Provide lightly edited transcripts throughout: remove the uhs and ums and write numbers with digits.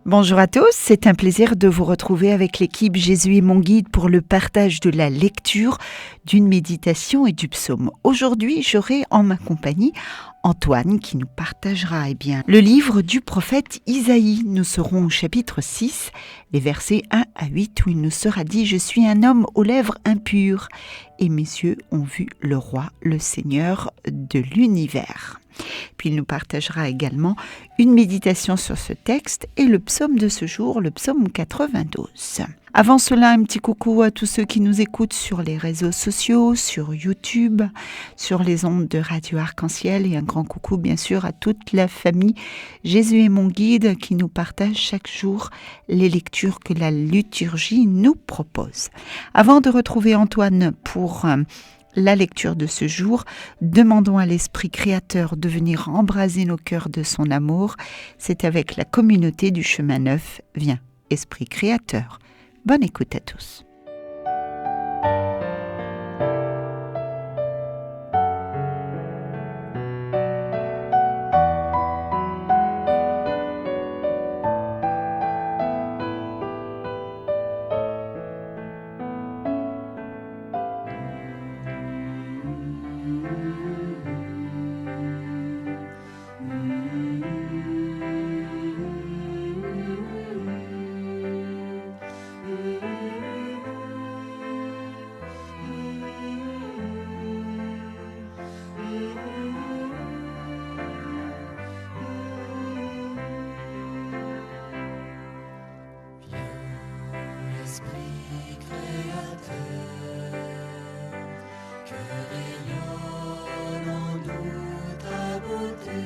Bonjour à tous, c'est un plaisir de vous retrouver avec l'équipe Jésus est mon guide pour le partage de la lecture, d'une méditation et du psaume. Aujourd'hui, j'aurai en ma compagnie Antoine qui nous partagera le livre du prophète Isaïe. Nous serons au chapitre 6, les versets 1 à 8 où il nous sera dit « Je suis un homme aux lèvres impures et mes yeux ont vu le roi, le Seigneur de l'univers ». Puis il nous partagera également une méditation sur ce texte et le psaume de ce jour, le psaume 92. Avant cela, un petit coucou à tous ceux qui nous écoutent sur les réseaux sociaux, sur YouTube, sur les ondes de Radio Arc-en-Ciel et un grand coucou bien sûr à toute la famille Jésus est mon guide qui nous partage chaque jour les lectures que la liturgie nous propose. Avant de retrouver Antoine pour la lecture de ce jour, demandons à l'Esprit créateur de venir embraser nos cœurs de son amour. C'est avec la communauté du chemin neuf. Viens, Esprit créateur. Bonne écoute à tous. Esprit créateur, que rayonne en nous ta beauté.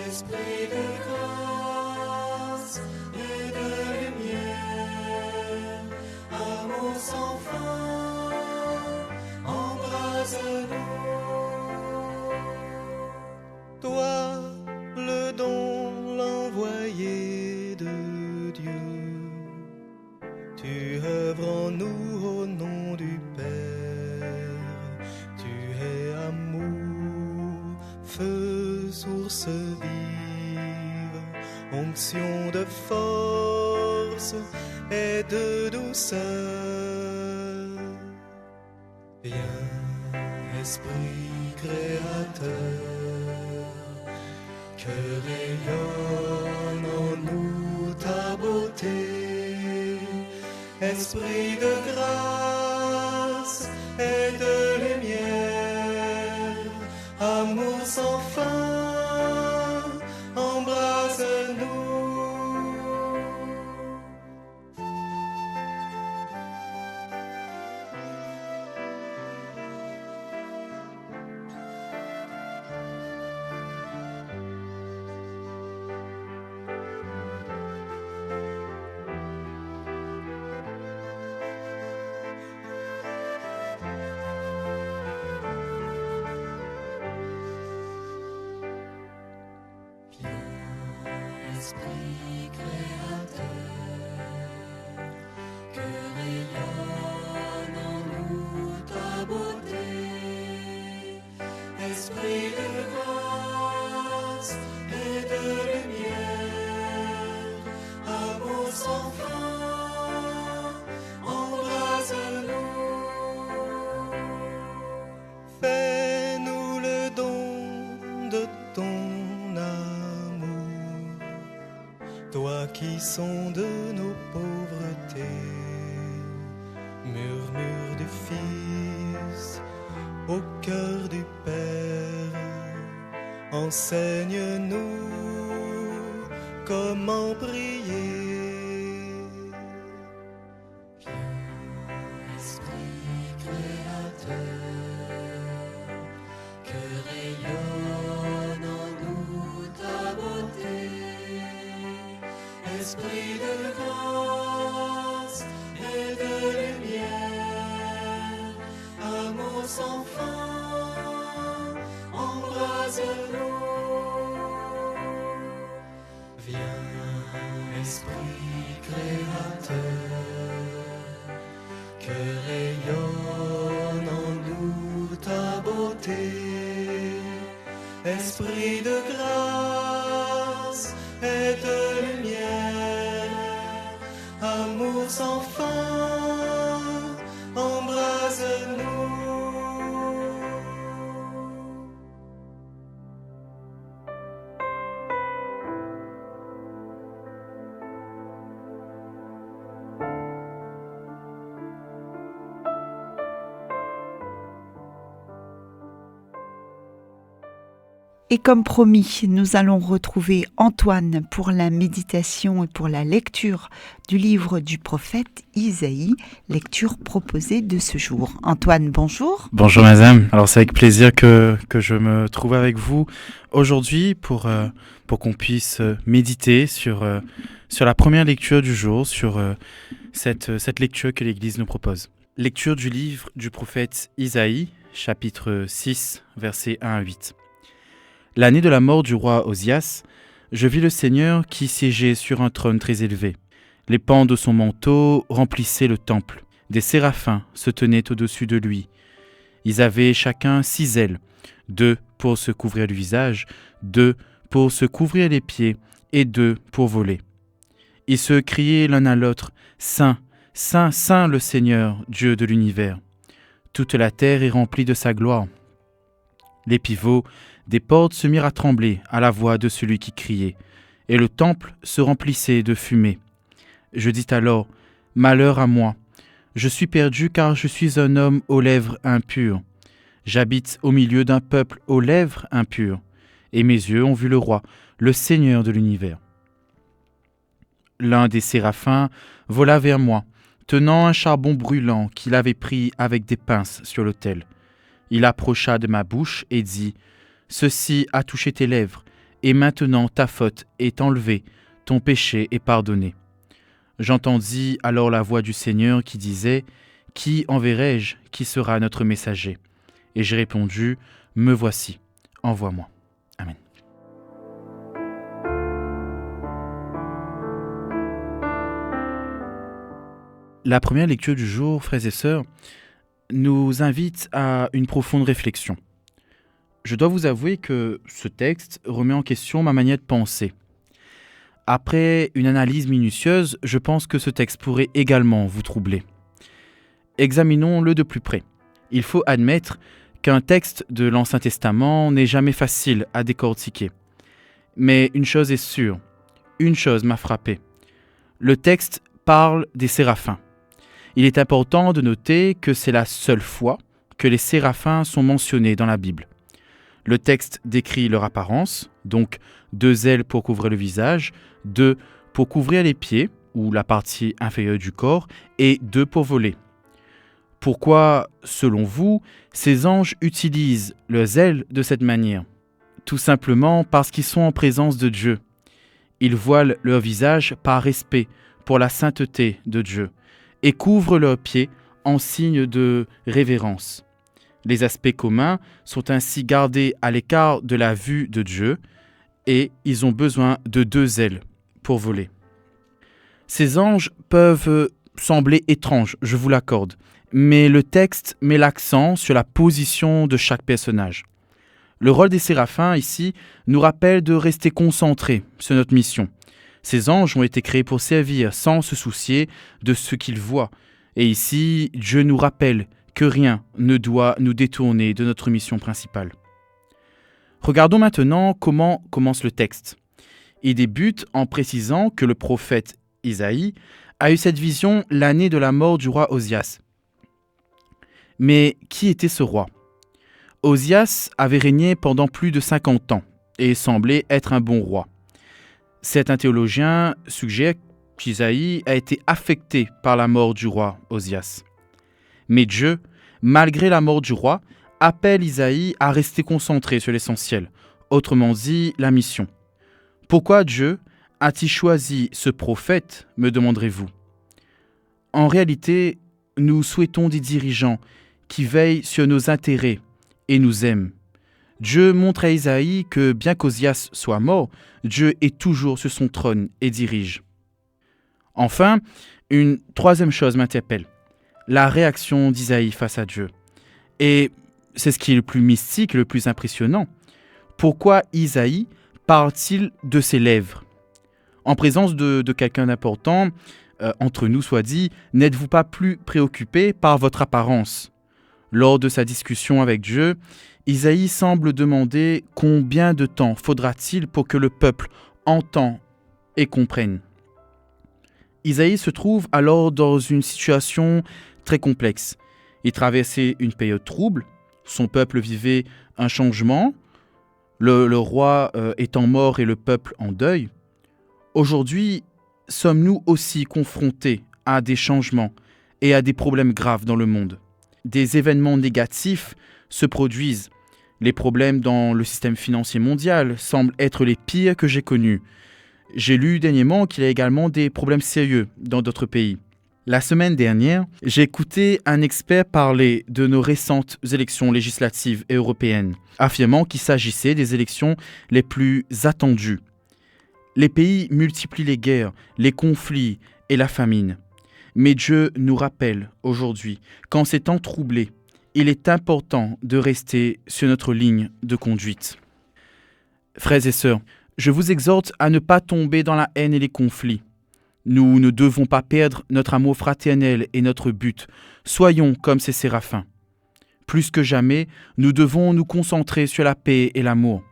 Esprit de grâce et de lumière, amour sans fin, embrase-nous. Toi, le don, l'envoyé de Dieu, tu œuvres en nous au nom du Père. Tu es amour, feu, source vive, onction de force et de douceur. Viens, Esprit créateur, que rayonne en nous ta beauté. Esprit de grâce et de lumière, amour sans fin, embrase-nous. Esprit créateur, que rayonne en nous ta beauté. Esprit de grâce et de lumière, amour sans fin, embrase-nous. Fais-nous le don de ton amour, toi qui sondes nos pauvretés. Murmure du Fils au cœur du Père, enseigne-nous comment prier. Viens, Esprit créateur, que rayonne en nous ta beauté. Esprit de grâce et de lumière, amour sans fin, embrase-nous. Viens, Esprit Esprit de grâce et de lumière, amour sans fin, embrase-nous. Et comme promis, nous allons retrouver Antoine pour la méditation et pour la lecture du livre du prophète Isaïe, lecture proposée de ce jour. Antoine, bonjour. Bonjour madame, alors c'est avec plaisir que je me trouve avec vous aujourd'hui pour qu'on puisse méditer sur la première lecture du jour, sur cette lecture que l'Église nous propose. Lecture du livre du prophète Isaïe, chapitre 6, versets 1 à 8. L'année de la mort du roi Osias, je vis le Seigneur qui siégeait sur un trône très élevé. Les pans de son manteau remplissaient le temple. Des séraphins se tenaient au-dessus de lui. Ils avaient chacun 6 ailes, 2 pour se couvrir le visage, 2 pour se couvrir les pieds et 2 pour voler. Ils se criaient l'un à l'autre, « Saint, Saint, Saint le Seigneur, Dieu de l'univers. Toute la terre est remplie de sa gloire. » Les pivots des portes se mirent à trembler à la voix de celui qui criait, et le temple se remplissait de fumée. Je dis alors, « Malheur à moi, je suis perdu car je suis un homme aux lèvres impures. J'habite au milieu d'un peuple aux lèvres impures, et mes yeux ont vu le roi, le Seigneur de l'univers. » L'un des séraphins vola vers moi, tenant un charbon brûlant qu'il avait pris avec des pinces sur l'autel. Il approcha de ma bouche et dit, « Ceci a touché tes lèvres, et maintenant ta faute est enlevée, ton péché est pardonné. » J'entendis alors la voix du Seigneur qui disait, « Qui enverrai-je? Qui sera notre messager ?» Et j'ai répondu, « Me voici, envoie-moi. » Amen. La première lecture du jour, frères et sœurs, nous invite à une profonde réflexion. Je dois vous avouer que ce texte remet en question ma manière de penser. Après une analyse minutieuse, je pense que ce texte pourrait également vous troubler. Examinons-le de plus près. Il faut admettre qu'un texte de l'Ancien Testament n'est jamais facile à décortiquer. Mais une chose est sûre, une chose m'a frappé. Le texte parle des séraphins. Il est important de noter que c'est la seule fois que les séraphins sont mentionnés dans la Bible. Le texte décrit leur apparence, donc 2 ailes pour couvrir le visage, 2 pour couvrir les pieds, ou la partie inférieure du corps, et 2 pour voler. Pourquoi, selon vous, ces anges utilisent leurs ailes de cette manière? Tout simplement parce qu'ils sont en présence de Dieu. Ils voilent leur visage par respect pour la sainteté de Dieu et couvrent leurs pieds en signe de révérence. Les aspects communs sont ainsi gardés à l'écart de la vue de Dieu et ils ont besoin de 2 ailes pour voler. Ces anges peuvent sembler étranges, je vous l'accorde, mais le texte met l'accent sur la position de chaque personnage. Le rôle des séraphins ici nous rappelle de rester concentrés sur notre mission. Ces anges ont été créés pour servir sans se soucier de ce qu'ils voient. Et ici, Dieu nous rappelle que rien ne doit nous détourner de notre mission principale. Regardons maintenant comment commence le texte. Il débute en précisant que le prophète Isaïe a eu cette vision l'année de la mort du roi Osias. Mais qui était ce roi? Osias avait régné pendant plus de 50 ans et semblait être un bon roi. Certains théologiens suggèrent qu'Isaïe a été affecté par la mort du roi Osias. Mais Dieu, malgré la mort du roi, appelle Isaïe à rester concentré sur l'essentiel, autrement dit la mission. Pourquoi Dieu a-t-il choisi ce prophète, me demanderez-vous? En réalité, nous souhaitons des dirigeants qui veillent sur nos intérêts et nous aiment. Dieu montre à Isaïe que bien qu'Osias soit mort, Dieu est toujours sur son trône et dirige. Enfin, une troisième chose m'interpelle, la réaction d'Isaïe face à Dieu. Et c'est ce qui est le plus mystique, le plus impressionnant. Pourquoi Isaïe parle-t-il de ses lèvres? En présence de quelqu'un d'important, entre nous soit dit, n'êtes-vous pas plus préoccupé par votre apparence? Lors de sa discussion avec Dieu, Isaïe semble demander combien de temps faudra-t-il pour que le peuple entende et comprenne. Isaïe se trouve alors dans une situation très complexe. Il traversait une période trouble, son peuple vivait un changement, le roi étant mort et le peuple en deuil. Aujourd'hui, sommes-nous aussi confrontés à des changements et à des problèmes graves dans le monde? Des événements négatifs se produisent. Les problèmes dans le système financier mondial semblent être les pires que j'ai connus. J'ai lu dernièrement qu'il y a également des problèmes sérieux dans d'autres pays. La semaine dernière, j'ai écouté un expert parler de nos récentes élections législatives et européennes, affirmant qu'il s'agissait des élections les plus attendues. Les pays multiplient les guerres, les conflits et la famine. Mais Dieu nous rappelle aujourd'hui qu'en ces temps troublés, il est important de rester sur notre ligne de conduite. Frères et sœurs, je vous exhorte à ne pas tomber dans la haine et les conflits. Nous ne devons pas perdre notre amour fraternel et notre but. Soyons comme ces séraphins. Plus que jamais, nous devons nous concentrer sur la paix et l'amour.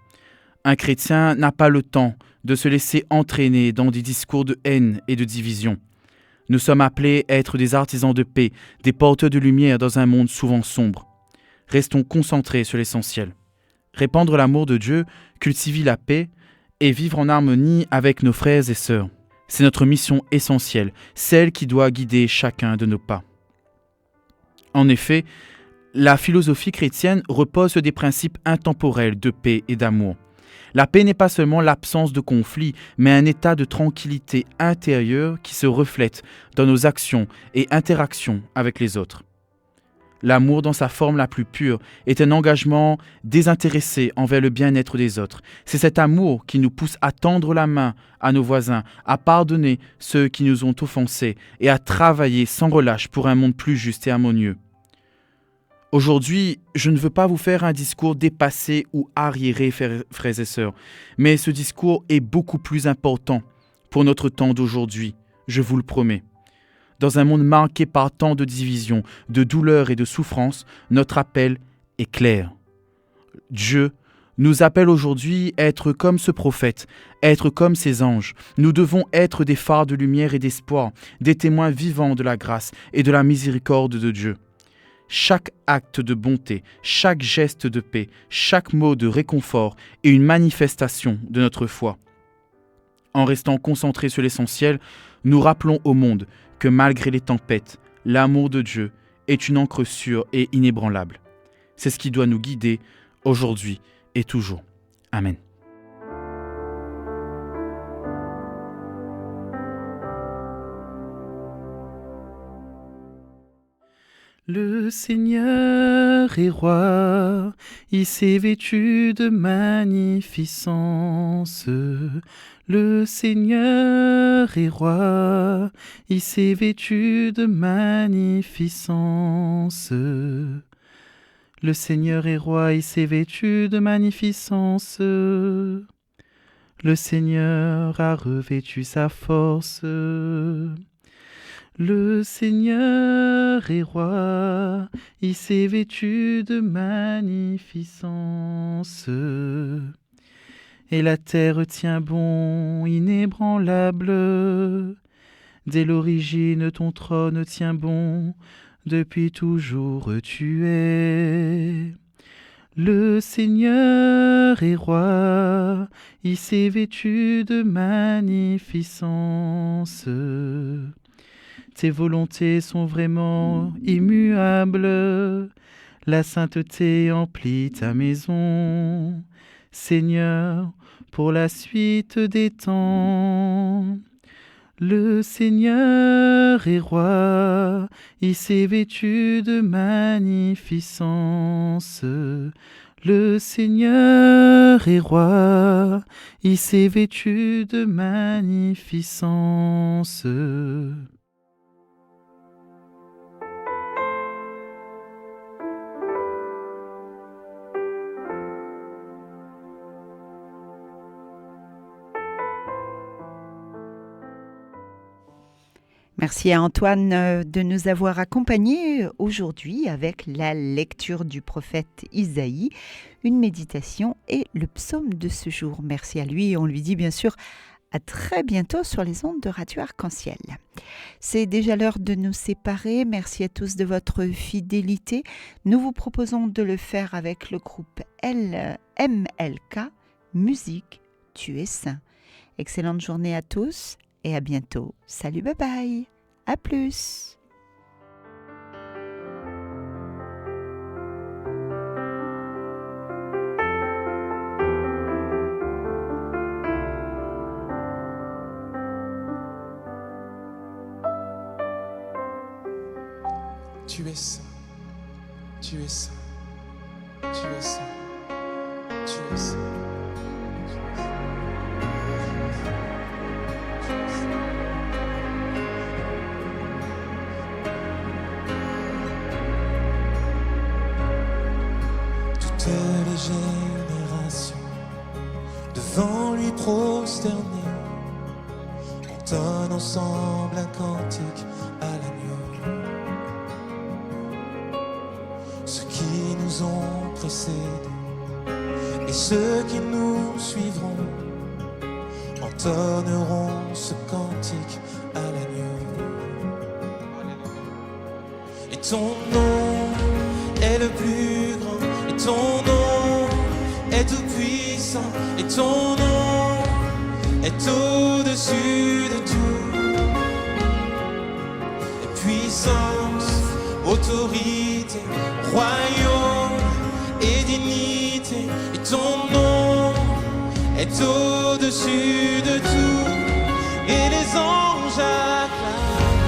Un chrétien n'a pas le temps de se laisser entraîner dans des discours de haine et de division. Nous sommes appelés à être des artisans de paix, des porteurs de lumière dans un monde souvent sombre. Restons concentrés sur l'essentiel. Répandre l'amour de Dieu, cultiver la paix et vivre en harmonie avec nos frères et sœurs. C'est notre mission essentielle, celle qui doit guider chacun de nos pas. En effet, la philosophie chrétienne repose sur des principes intemporels de paix et d'amour. La paix n'est pas seulement l'absence de conflit, mais un état de tranquillité intérieure qui se reflète dans nos actions et interactions avec les autres. L'amour dans sa forme la plus pure est un engagement désintéressé envers le bien-être des autres. C'est cet amour qui nous pousse à tendre la main à nos voisins, à pardonner ceux qui nous ont offensés et à travailler sans relâche pour un monde plus juste et harmonieux. Aujourd'hui, je ne veux pas vous faire un discours dépassé ou arriéré, frères et sœurs, mais ce discours est beaucoup plus important pour notre temps d'aujourd'hui, je vous le promets. Dans un monde marqué par tant de divisions, de douleurs et de souffrances, notre appel est clair. Dieu nous appelle aujourd'hui à être comme ce prophète, à être comme ces anges. Nous devons être des phares de lumière et d'espoir, des témoins vivants de la grâce et de la miséricorde de Dieu. Chaque acte de bonté, chaque geste de paix, chaque mot de réconfort est une manifestation de notre foi. En restant concentrés sur l'essentiel, nous rappelons au monde que malgré les tempêtes, l'amour de Dieu est une encre sûre et inébranlable. C'est ce qui doit nous guider aujourd'hui et toujours. Amen. Le Seigneur est roi, il s'est vêtu de magnificence. Le Seigneur est roi, il s'est vêtu de magnificence. Le Seigneur est roi, il s'est vêtu de magnificence. Le Seigneur a revêtu sa force. Le Seigneur est roi, il s'est vêtu de magnificence. Et la terre tient bon, inébranlable. Dès l'origine, ton trône tient bon, depuis toujours tu es. Le Seigneur est roi, il s'est vêtu de magnificence. Tes volontés sont vraiment immuables, la sainteté emplit ta maison. Seigneur, pour la suite des temps. Le Seigneur est roi, il s'est vêtu de magnificence. Le Seigneur est roi, il s'est vêtu de magnificence. Merci à Antoine de nous avoir accompagnés aujourd'hui avec la lecture du prophète Isaïe, une méditation et le psaume de ce jour. Merci à lui et on lui dit bien sûr à très bientôt sur les ondes de Radio Arc-en-Ciel. C'est déjà l'heure de nous séparer. Merci à tous de votre fidélité. Nous vous proposons de le faire avec le groupe MLK, Musique, tu es saint. Excellente journée à tous et à bientôt. Salut, bye bye. À plus. Tu es saint, tu es saint, tu es saint, tu es saint. Toutes les générations devant lui prosternées entonnent ensemble un cantique à l'agneau. Ceux qui nous ont précédés et ceux qui nous suivront entonneront ce cantique à l'agneau. Et ton nom est le plus grand, et ton nom est tout puissant, et ton nom est au-dessus de tout. Et puissance, autorité, royaume et dignité, et ton nom est au-dessus de tout. Et les anges acclament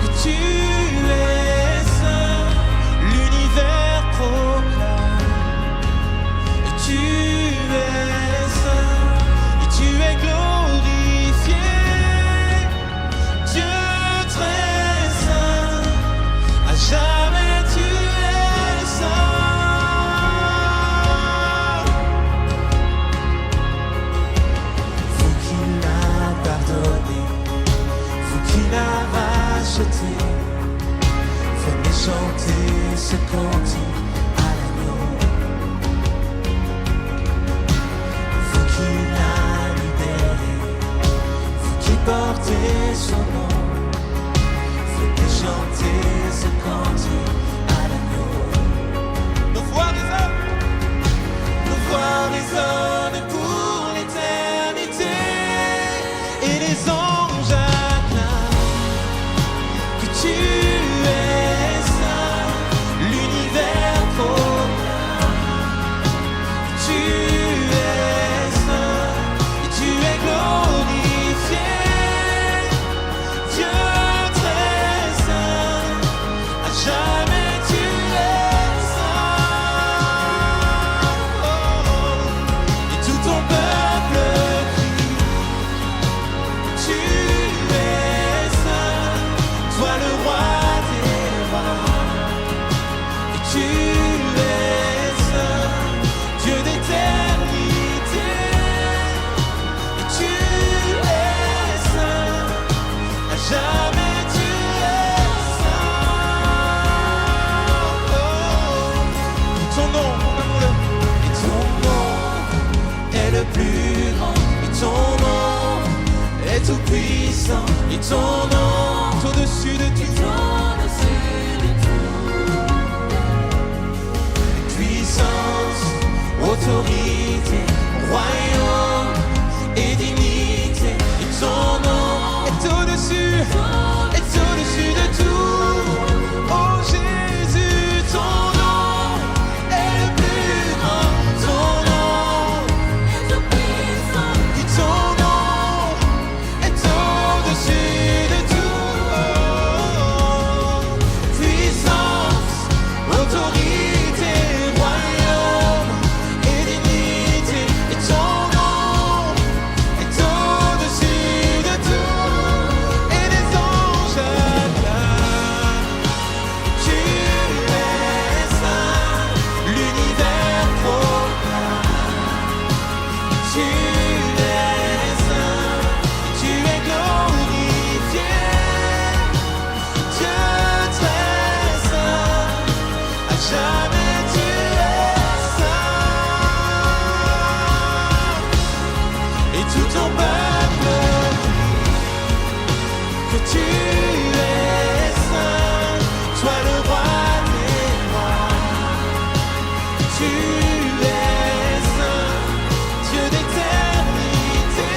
que tu es saint, l'univers proclame que tu es saint, et tu es glorifié, Dieu très saint, à jamais tu es saint. Vous qui l'a pardonné, vous qui l'a racheté, venez chanter ce cantique à l'agneau. Vous qui l'a libéré, vous qui portez son nom, venez chanter ce cantique à l'agneau. Nos voix résonnent pour l'éternité, et les anges acclament que tu es saint, l'univers proclame que tu es saint, et tu es glorifié, Dieu très saint, à jamais tu es saint. Oh, et tout ton peuple crie, tu es saint, toi le roi des rois, et tu es saint, Dieu d'éternité, et tu es saint, à jamais tu es saint. Oh, et ton nom, et ton nom est le plus grand, et ton nom est tout puissant, et ton nom est au-dessus de tout. Puissance, autorité, royaume et dignité, et ton nom est au-dessus de tout. Oh Jésus, ton nom est le plus grand, ton nom est tout puissant, et ton nom est au-dessus de tout. Oh, puissance, autorité, royaume et dignité, et ton nom est au-dessus de tout. Et les anges Tu es saint, toi le roi des rois. Tu es saint, Dieu d'éternité.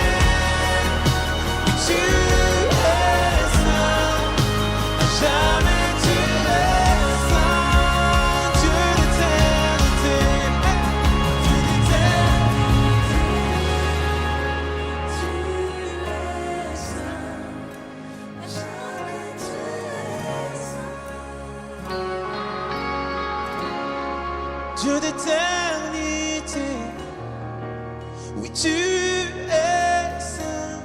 Tu es saint, jamais tu es saint, Dieu d'éternité. Dieu d'éternité. Tu es saint, jamais tu es saint. Dieu d'éternité, oui tu es saint,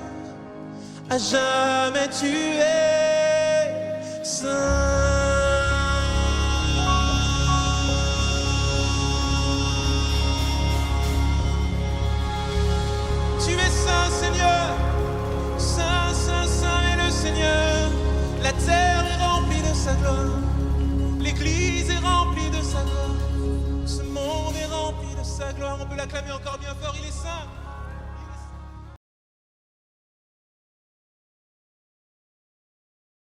à jamais tu es saint. Tu es saint Seigneur, saint, saint, saint est le Seigneur. La terre est remplie de sa gloire, l'église est remplie de sa gloire. Ce monde est rempli de sa gloire, on peut l'acclamer encore bien fort, il est saint.